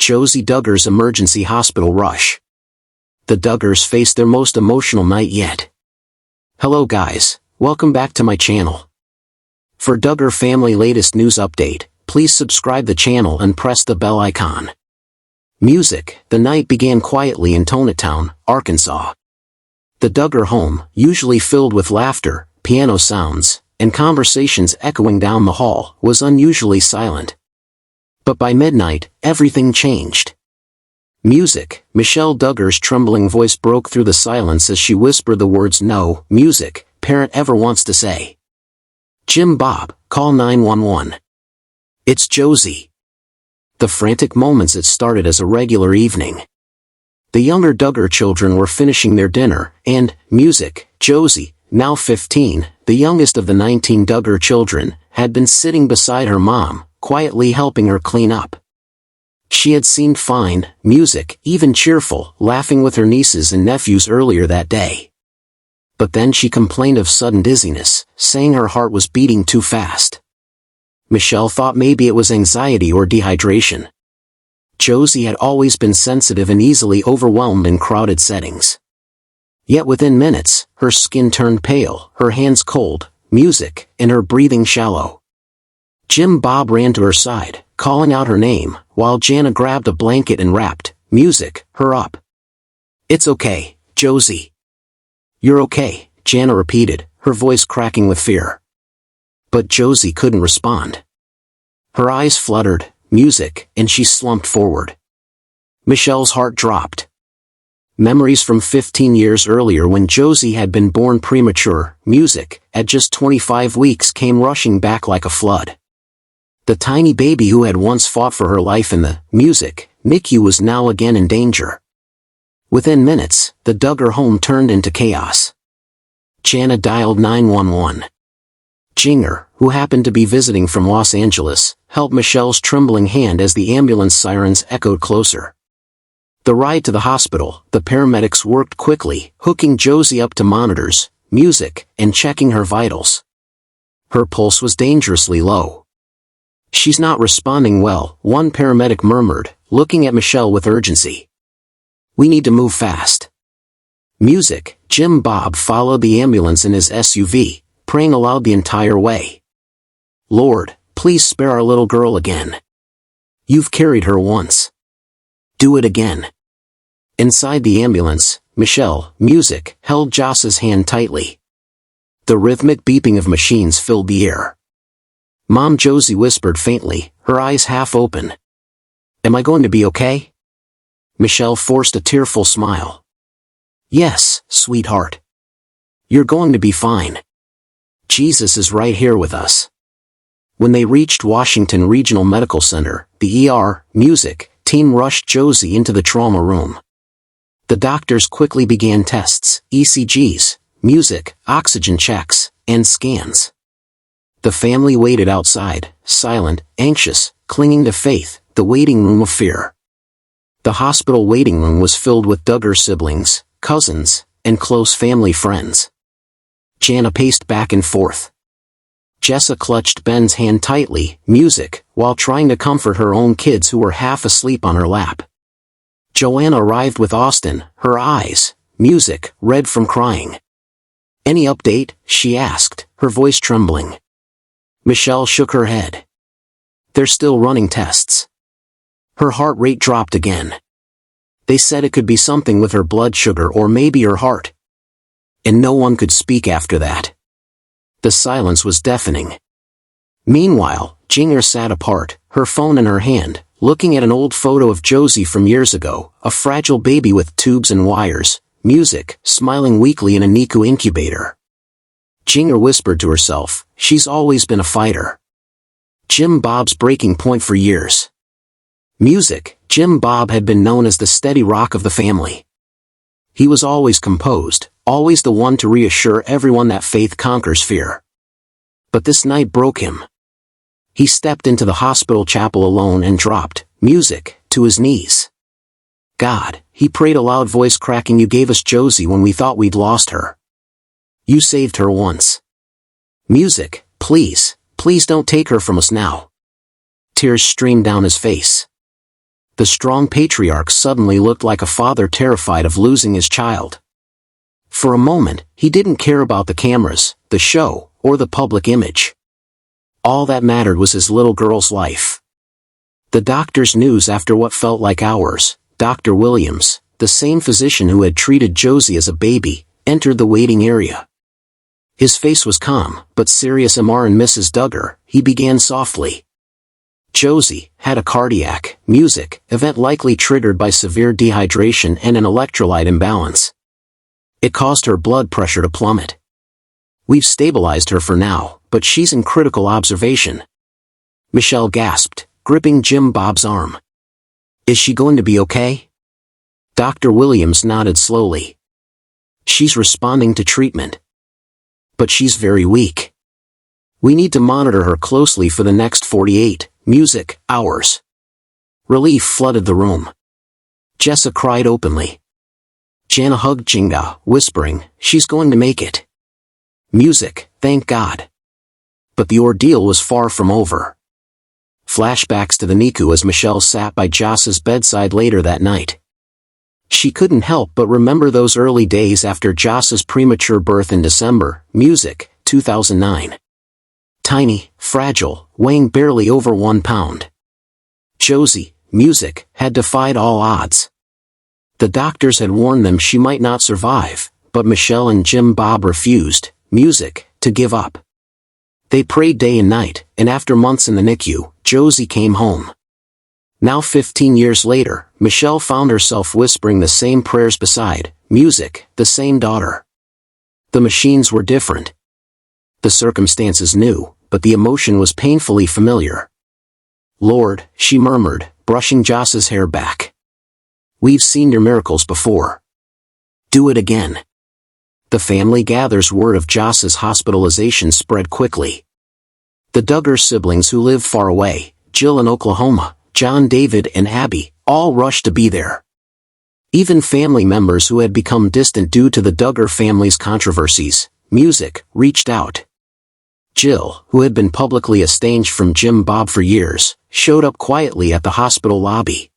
Josie Duggar's emergency hospital rush. The Duggars faced their most emotional night yet. Hello guys, welcome back to my channel. For Duggar Family latest news update, please subscribe the channel and press the bell icon. Music. The night began quietly in Tonatown, Arkansas. The Duggar home, usually filled with laughter, piano sounds, and conversations echoing down the hall, was unusually silent. But by midnight, everything changed. Music. Michelle Duggar's trembling voice broke through the silence as she whispered the words "No, music, parent ever wants to say. Jim Bob, call 911. It's Josie." The frantic moments it started as a regular evening. The younger Duggar children were finishing their dinner, and, music, Josie, now 15, the youngest of the 19 Duggar children, had been sitting beside her mom, quietly helping her clean up. She had seemed fine, music, even cheerful, laughing with her nieces and nephews earlier that day. But then she complained of sudden dizziness, saying her heart was beating too fast. Michelle thought maybe it was anxiety or dehydration. Josie had always been sensitive and easily overwhelmed in crowded settings. Yet within minutes, her skin turned pale, her hands cold, music, and her breathing shallow. Jim Bob ran to her side, calling out her name, while Jana grabbed a blanket and wrapped, music, her up. "It's okay, Josie." "You're okay," Jana repeated, her voice cracking with fear. But Josie couldn't respond. Her eyes fluttered, music, and she slumped forward. Michelle's heart dropped. Memories from 15 years earlier when Josie had been born premature, music, at just 25 weeks came rushing back like a flood. The tiny baby who had once fought for her life in the music NICU was now again in danger. Within minutes, the Duggar home turned into chaos. Jana dialed 911. Jinger, who happened to be visiting from Los Angeles, held Michelle's trembling hand as the ambulance sirens echoed closer. The ride to the hospital, the paramedics worked quickly, hooking Josie up to monitors, music, and checking her vitals. Her pulse was dangerously low. "She's not responding well," one paramedic murmured, looking at Michelle with urgency. "We need to move fast." Music. Jim Bob followed the ambulance in his SUV, praying aloud the entire way. "Lord, please spare our little girl again. You've carried her once. Do it again." Inside the ambulance, Michelle, music, held Joss's hand tightly. The rhythmic beeping of machines filled the air. Mom, Josie whispered faintly, her eyes half open. "Am I going to be okay?" Michelle forced a tearful smile. "Yes, sweetheart. You're going to be fine. Jesus is right here with us." When they reached Washington Regional Medical Center, the music, team rushed Josie into the trauma room. The doctors quickly began tests, ECGs, music, oxygen checks, and scans. The family waited outside, silent, anxious, clinging to faith, the waiting room of fear. The hospital waiting room was filled with Duggar siblings, cousins, and close family friends. Jana paced back and forth. Jessa clutched Ben's hand tightly, music, while trying to comfort her own kids who were half asleep on her lap. Joanna arrived with Austin, her eyes, music, red from crying. "Any update?" she asked, her voice trembling. Michelle shook her head. "They're still running tests." Her heart rate dropped again. They said it could be something with her blood sugar or maybe her heart. And no one could speak after that. The silence was deafening. Meanwhile, Jinger sat apart, her phone in her hand, looking at an old photo of Josie from years ago, a fragile baby with tubes and wires, music, smiling weakly in a NICU incubator. Jinger whispered to herself, "She's always been a fighter." Jim Bob's breaking point for years. Music. Jim Bob had been known as the steady rock of the family. He was always composed, always the one to reassure everyone that faith conquers fear. But this night broke him. He stepped into the hospital chapel alone and dropped, music, to his knees. "God," he prayed, a loud voice cracking, "You gave us Josie when we thought we'd lost her. You saved her once. Music, please, please don't take her from us now." Tears streamed down his face. The strong patriarch suddenly looked like a father terrified of losing his child. For a moment, he didn't care about the cameras, the show, or the public image. All that mattered was his little girl's life. The doctor's news after what felt like hours. Dr. Williams, the same physician who had treated Josie as a baby, entered the waiting area. His face was calm, but serious. "Mr. and Mrs. Duggar," he began softly. "Josie had a cardiac music event likely triggered by severe dehydration and an electrolyte imbalance. It caused her blood pressure to plummet. We've stabilized her for now, but she's in critical observation." Michelle gasped, gripping Jim Bob's arm. "Is she going to be okay?" Dr. Williams nodded slowly. "She's responding to treatment. But she's very weak. We need to monitor her closely for the next 48 hours." Relief flooded the room. Jessa cried openly. Jana hugged Jinger, whispering, "She's going to make it." Thank God. But the ordeal was far from over. Flashbacks to the NICU as Michelle sat by Jessa's bedside later that night. She couldn't help but remember those early days after Jessa's premature birth in December, 2009. Tiny, fragile, weighing barely over 1 pound. Josie, had defied all odds. The doctors had warned them she might not survive, but Michelle and Jim Bob refused, to give up. They prayed day and night, and after months in the NICU, Josie came home. Now 15 years later, Michelle found herself whispering the same prayers beside, the same daughter. The machines were different. The circumstances new, but the emotion was painfully familiar. "Lord," she murmured, brushing Jessa's hair back. "We've seen your miracles before. Do it again." The family gathers. Word of Jessa's hospitalization spread quickly. The Duggar siblings who live far away, Jill in Oklahoma, John, David, and Abby, all rushed to be there. Even family members who had become distant due to the Duggar family's controversies, reached out. Jill, who had been publicly estranged from Jim Bob for years, showed up quietly at the hospital lobby.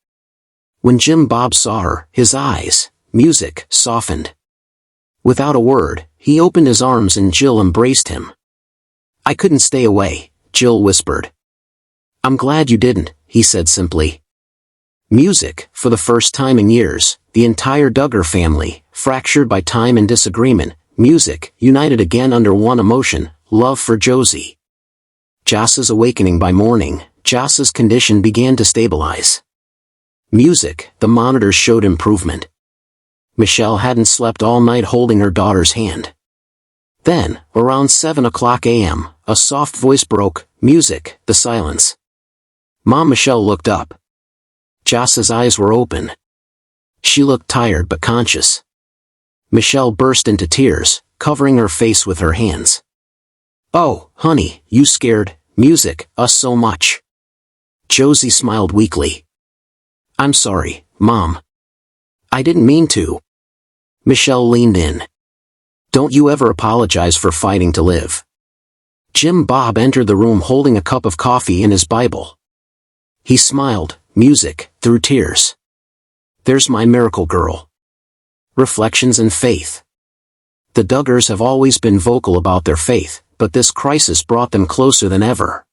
When Jim Bob saw her, his eyes, softened. Without a word, he opened his arms and Jill embraced him. "I couldn't stay away," Jill whispered. "I'm glad you didn't," he said simply. For the first time in years, the entire Duggar family, fractured by time and disagreement, united again under one emotion, love for Josie. Jessa's awakening. By morning, Jessa's condition began to stabilize. The monitors showed improvement. Michelle hadn't slept all night holding her daughter's hand. Then, around 7 a.m., a soft voice broke, the silence. Mom. Michelle looked up. Jessa's eyes were open. She looked tired but conscious. Michelle burst into tears, covering her face with her hands. "Oh, honey, you scared, us so much." Josie smiled weakly. "I'm sorry, Mom. I didn't mean to." Michelle leaned in. "Don't you ever apologize for fighting to live." Jim Bob entered the room holding a cup of coffee and his Bible. He smiled, through tears. "There's my miracle girl." Reflections and faith. The Duggars have always been vocal about their faith, but this crisis brought them closer than ever.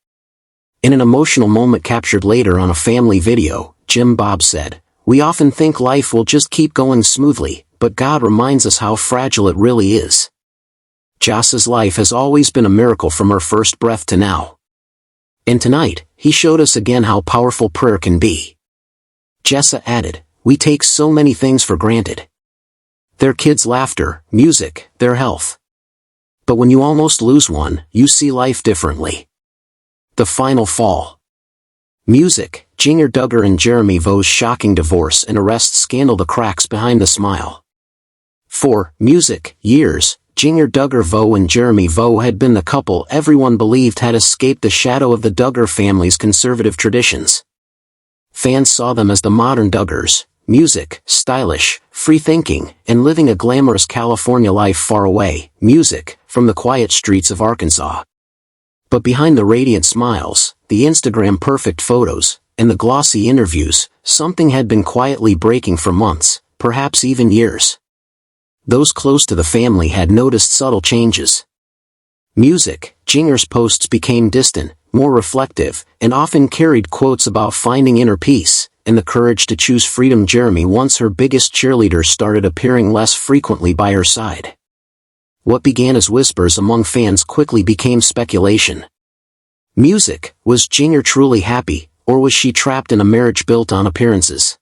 In an emotional moment captured later on a family video, Jim Bob said, "We often think life will just keep going smoothly, but God reminds us how fragile it really is." Jessa's life has always been a miracle from her first breath to now. And tonight, he showed us again how powerful prayer can be. Jessa added, "We take so many things for granted. Their kids' laughter, their health. But when you almost lose one, you see life differently." The final fall. Jinger Duggar and Jeremy Vo's shocking divorce and arrest scandal. The cracks behind the smile. For years, Jinger Duggar Vo and Jeremy Vo had been the couple everyone believed had escaped the shadow of the Duggar family's conservative traditions. Fans saw them as the modern Duggars, stylish, free-thinking, and living a glamorous California life far away, from the quiet streets of Arkansas. But behind the radiant smiles, the Instagram-perfect photos, and the glossy interviews, something had been quietly breaking for months, perhaps even years. Those close to the family had noticed subtle changes. Music, Jinger's posts became distant, more reflective, and often carried quotes about finding inner peace and the courage to choose freedom. Jeremy, once her biggest cheerleader, started appearing less frequently by her side. What began as whispers among fans quickly became speculation. Music, was Jinger truly happy, or was she trapped in a marriage built on appearances?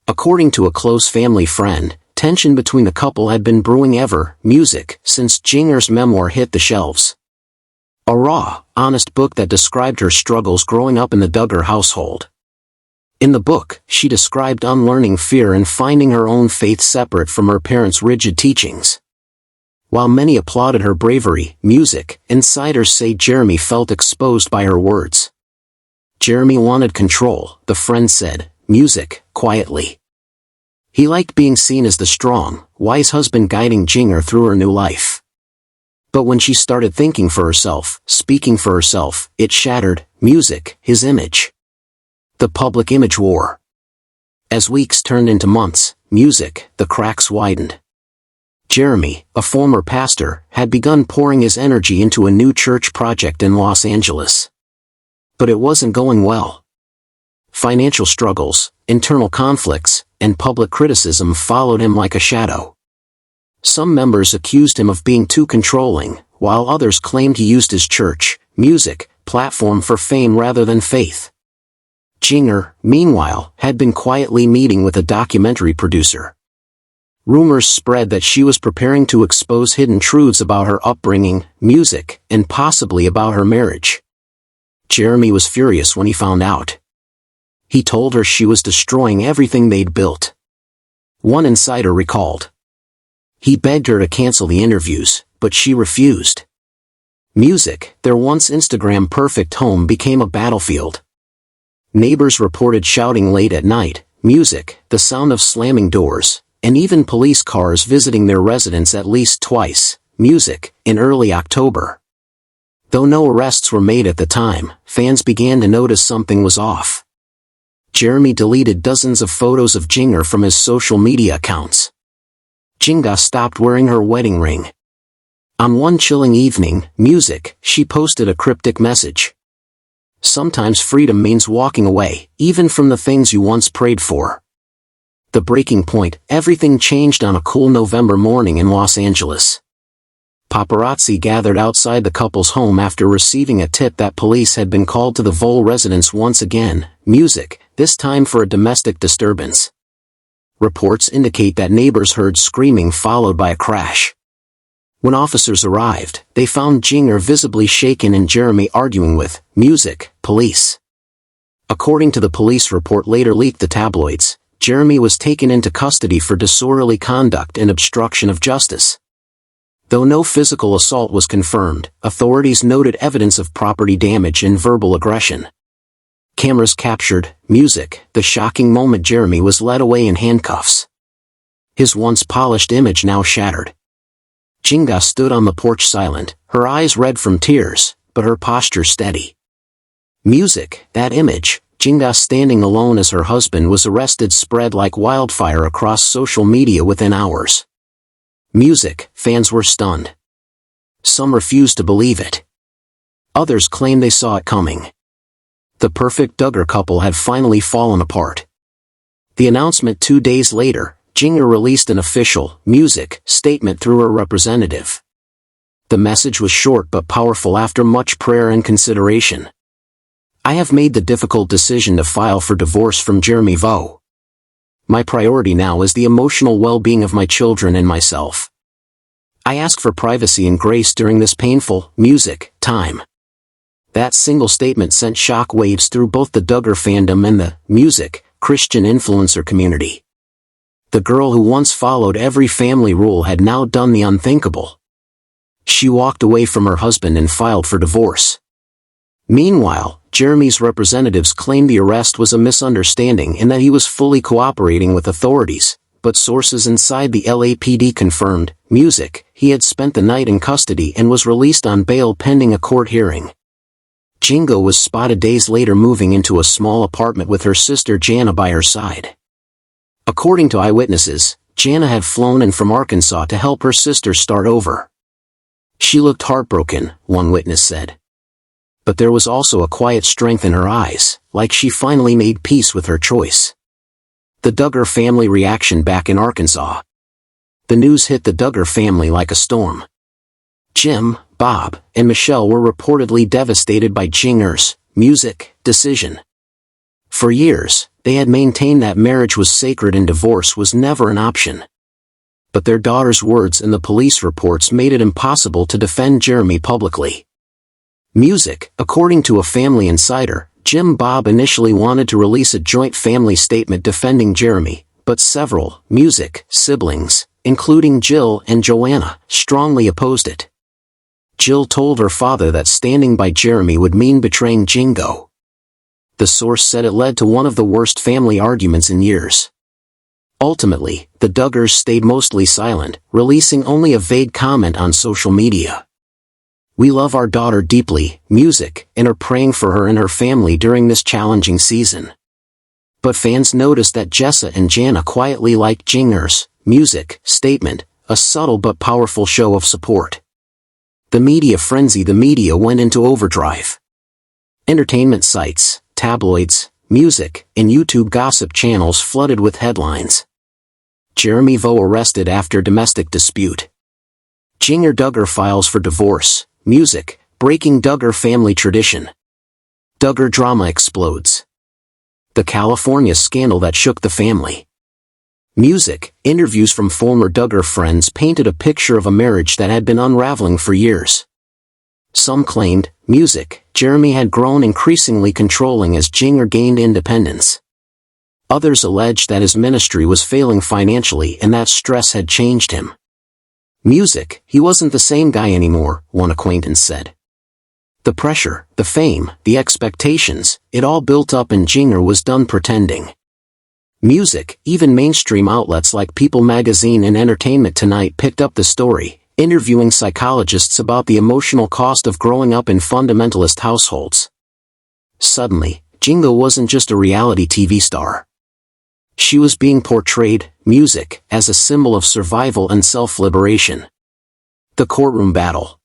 According to a close family friend, tension between the couple had been brewing since Jinger's memoir hit the shelves. A raw, honest book that described her struggles growing up in the Duggar household. In the book, she described unlearning fear and finding her own faith separate from her parents' rigid teachings. While many applauded her bravery, insiders say Jeremy felt exposed by her words. Jeremy wanted control, the friend said, quietly. He liked being seen as the strong, wise husband guiding Jinger through her new life. But when she started thinking for herself, speaking for herself, it shattered, his image. The public image war. As weeks turned into months, the cracks widened. Jeremy, a former pastor, had begun pouring his energy into a new church project in Los Angeles. But it wasn't going well. Financial struggles, internal conflicts, and public criticism followed him like a shadow. Some members accused him of being too controlling, while others claimed he used his church, platform for fame rather than faith. Jinger, meanwhile, had been quietly meeting with a documentary producer. Rumors spread that she was preparing to expose hidden truths about her upbringing, and possibly about her marriage. Jeremy was furious when he found out. He told her she was destroying everything they'd built. One insider recalled. He begged her to cancel the interviews, but she refused. Their once Instagram-perfect home became a battlefield. Neighbors reported shouting late at night, the sound of slamming doors, and even police cars visiting their residence at least twice, in early October. Though no arrests were made at the time, fans began to notice something was off. Jeremy deleted dozens of photos of Jinger from his social media accounts. Jinger stopped wearing her wedding ring. On one chilling evening, she posted a cryptic message. Sometimes freedom means walking away, even from the things you once prayed for. The breaking point, everything changed on a cool November morning in Los Angeles. Paparazzi gathered outside the couple's home after receiving a tip that police had been called to the Vole residence once again, this time for a domestic disturbance. Reports indicate that neighbors heard screaming followed by a crash. When officers arrived, they found Jinger visibly shaken and Jeremy arguing with, police. According to the police report later leaked to tabloids, Jeremy was taken into custody for disorderly conduct and obstruction of justice. Though no physical assault was confirmed, authorities noted evidence of property damage and verbal aggression. Cameras captured, the shocking moment Jeremy was led away in handcuffs. His once polished image now shattered. Jinger stood on the porch silent, her eyes red from tears, but her posture steady. That image, Jinger standing alone as her husband was arrested, spread like wildfire across social media within hours. Fans were stunned. Some refused to believe it. Others claimed they saw it coming. The perfect Duggar couple had finally fallen apart. The announcement 2 days later, Jinger released an official, statement through her representative. The message was short but powerful after much prayer and consideration. I have made the difficult decision to file for divorce from Jeremy Vo. My priority now is the emotional well-being of my children and myself. I ask for privacy and grace during this painful, time. That single statement sent shock waves through both the Duggar fandom and the, Christian influencer community. The girl who once followed every family rule had now done the unthinkable. She walked away from her husband and filed for divorce. Meanwhile, Jeremy's representatives claimed the arrest was a misunderstanding and that he was fully cooperating with authorities, but sources inside the LAPD confirmed, he had spent the night in custody and was released on bail pending a court hearing. Jingo was spotted days later moving into a small apartment with her sister Jana by her side. According to eyewitnesses, Jana had flown in from Arkansas to help her sister start over. She looked heartbroken, one witness said. But there was also a quiet strength in her eyes, like she finally made peace with her choice. The Duggar family reaction back in Arkansas. The news hit the Duggar family like a storm. Jim, Bob, and Michelle were reportedly devastated by Jinger's music decision. For years, they had maintained that marriage was sacred and divorce was never an option. But their daughter's words and the police reports made it impossible to defend Jeremy publicly. Music, according to a family insider, Jim Bob initially wanted to release a joint family statement defending Jeremy, but several music siblings, including Jill and Joanna, strongly opposed it. Jill told her father that standing by Jeremy would mean betraying Jingo. The source said it led to one of the worst family arguments in years. Ultimately, the Duggars stayed mostly silent, releasing only a vague comment on social media. "We love our daughter deeply, music, and are praying for her and her family during this challenging season." But fans noticed that Jessa and Jana quietly liked Jinger's music statement, a subtle but powerful show of support. The media frenzy. The media went into overdrive. Entertainment sites, tabloids, music, and YouTube gossip channels flooded with headlines. Jeremy Vo arrested after domestic dispute. Jinger Duggar files for divorce, music, breaking Duggar family tradition. Duggar drama explodes. The California scandal that shook the family. Music, interviews from former Duggar friends painted a picture of a marriage that had been unraveling for years. Some claimed, music, Jeremy had grown increasingly controlling as Jinger gained independence. Others alleged that his ministry was failing financially and that stress had changed him. Music, he wasn't the same guy anymore, one acquaintance said. The pressure, the fame, the expectations, it all built up and Jinger was done pretending. Music, even mainstream outlets like People magazine and Entertainment Tonight picked up the story, interviewing psychologists about the emotional cost of growing up in fundamentalist households. Suddenly, Jingo wasn't just a reality TV star. She was being portrayed, music, as a symbol of survival and self-liberation. The courtroom battle.